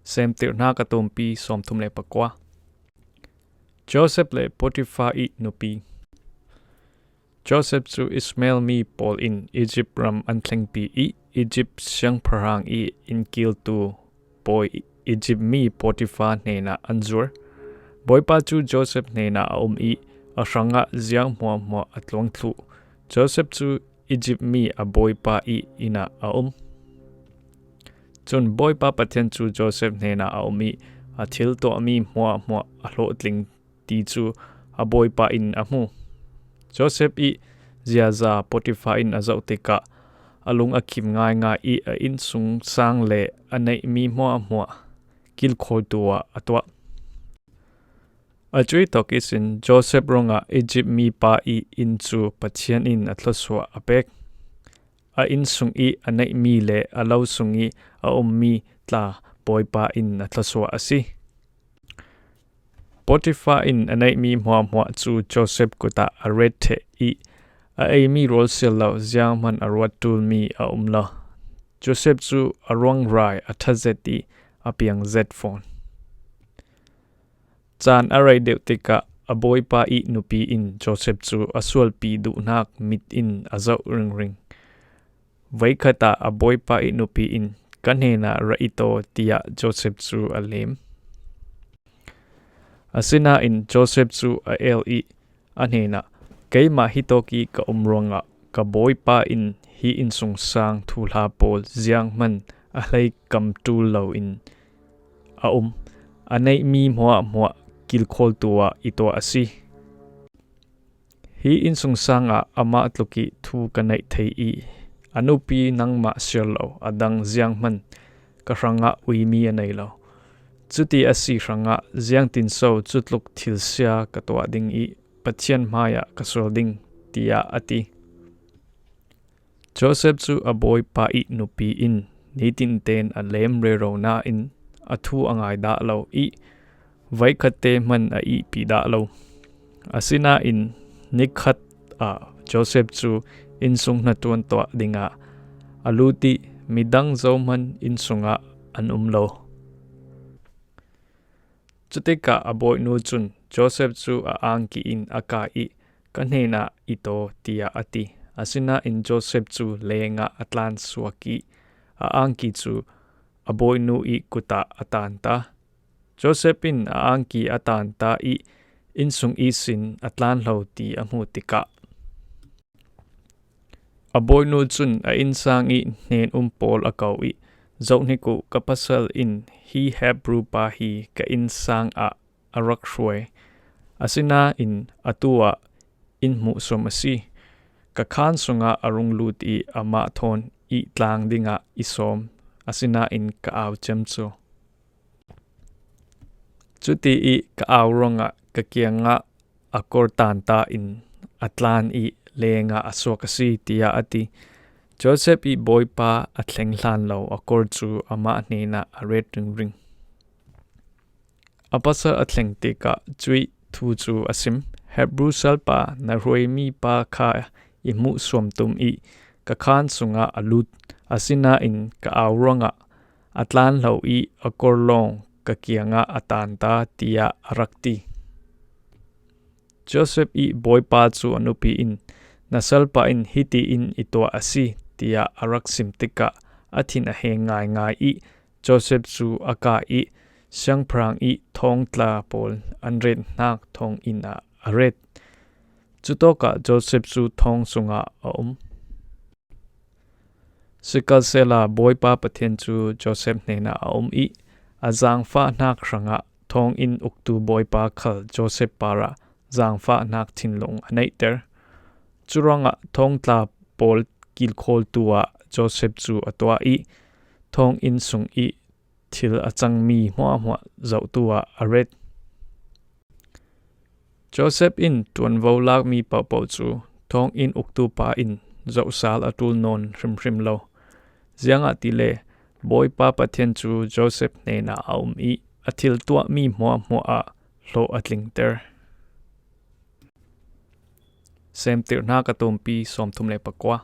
Seemtirnak atumpi somthum le pakwa. Joseph le Potiphar I nupi. Joseph chu Ismail mi Paul in Egypt ram antleng pi I Egypt siang parang I in kil tu boy Egypt mi Potiphar nena anzur. Boy pa chu Joseph nena I asanga ziang mua atluang tlu. Joseph chu Egypt mi a boy pa I ina Chun boy pa pathen chu Joseph nena I a thil to mi mua a hlo tling ti chu a boy pa in a mu. Joseph I ziaza Potiphar in azau teka alung akim ngai I a in sung sang le anei mi mua kil khol tua atwa. A chui tokisin Joseph ronga Egypt mi pa I in chu pathian in atloswa apek. A in sung I anei mi le alau sung I a mi tla boy pa in atloswa asi. Potiphar in anei mi mua chu Joseph kuta a red te I a mi rol sil lau ziang man arwat tul mi a la. Joseph chu a rong rai a thazet I a piang zet phone. Chan aray deu tika a boy pa I nupi in Joseph chu a sual pi du nak mit in a zau ring. Vai khata a boy pa I nupi in kanhena ra ito tia Joseph chu a lem. Asina in Joseph chu a I anhena kay ma hitoki ka umronga ka boy pa in hi in sung sang thula pol ziang man a hlei kam tu lo in a anei mi mua kil khol tua ito asi. Hi in sung sanga ama atluki thu kanai thei I anupi nang ma sirlo adang ziang man ka ranga uimi anei lo. Chuti asi ranga ziang tin so chutluk thilsia katwa ding I pathian maya kasol ding tia ati. Joseph chu a boy pa I nupi in nitin ten a lem rero na in athu angai da lo I vai khate man a I pi da lo. Asina in nikhat a Joseph chu in sung na tuan to dinga aluti midang zo man in sunga an lo. Chutika a boy nu chun Joseph chu a angki in aka I kanhena ito tia ati. Asina in Joseph chu lenga atlan suaki a angki chu a boy nu I kuta atanta. Joseph in a angki atanta I in sung isin atlan lo ti amutika. A boy nu chun a insang I nen Paul akaw I zau niku kapasal in hi Hebrew pa hi ka insang a arak shwe. Asina in atua in mu somasi ka khan sunga arung lut I ama thon I tlang dinga isom asina in ka aw chemso. Chuti I ka aw ronga ka kianga akor tanta in atlan I lenga aswakasi tia ati. Joseph I boy pa atleng hlan lo akor chu ama nena a red ring. Apasa atleng tika chui thu chu asim Hebrew salpa na roi mi pa kha imu somtum I ka khan sunga alut asina in ka aw ronga atlan lo I akor long ka kianga atanta tia arakti. Joseph I boy pa chu anupi in nasalpa in hiti in ito asi tia araksim tika athin a ngai I Joseph chu aka I siang prang I thong tla pol anret nak thong in a aret. Chutoka Joseph chu thong sunga a Sikal sela boy pa pathen chu Joseph nena a I azang fa nak ranga thong in uktu boy pa khal Joseph para zang fa nak thinlong anaiter. Churanga thong tla pol kil khol tua Joseph chu atwa I thong in sung I thil achang mi mua zau tua aret. Joseph in tuan volak mi pau chu thong in uktu pa in zau sal atul non rim lo. Zianga tile boy pa pathen chu Joseph nena I athil tua mi mua a lo atling ter. Seemtirnak atumpi somthum le pakwa.